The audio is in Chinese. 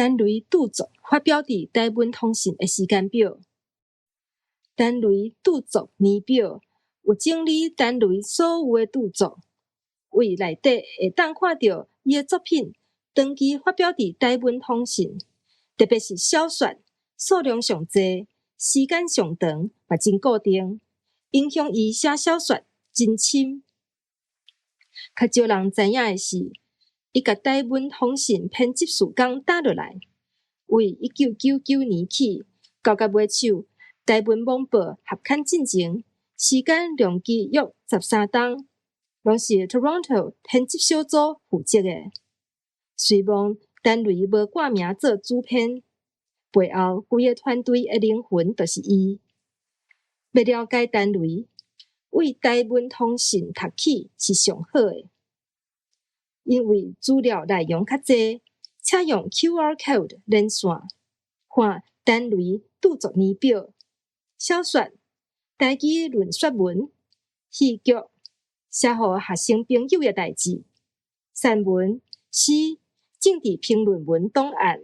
单雷著作发表伫台文通信的时间表。单雷著作年表有整理单雷所有的著作，为内底会当看到伊的作品长期发表伫台文通信，特别是小说数量上侪，时间上长，嘛真固定，影响伊写小说真深。较少人知影的是，伊甲台文通信编辑时间打落来，为1999年起到尾首，台文网报合刊进程时间量期约13档，拢是 Toronto 编辑小组负责的。虽望单雷无挂名做主编，背后规个团队的灵魂就是伊。要了解单雷，为台文通信读起是上好的，因为资料内容较侪，请用 QR Code 连线，看单雷著作年表、小说、台语论说文、戏剧、写互学生朋友的代志、散文、诗、政治评论文档案。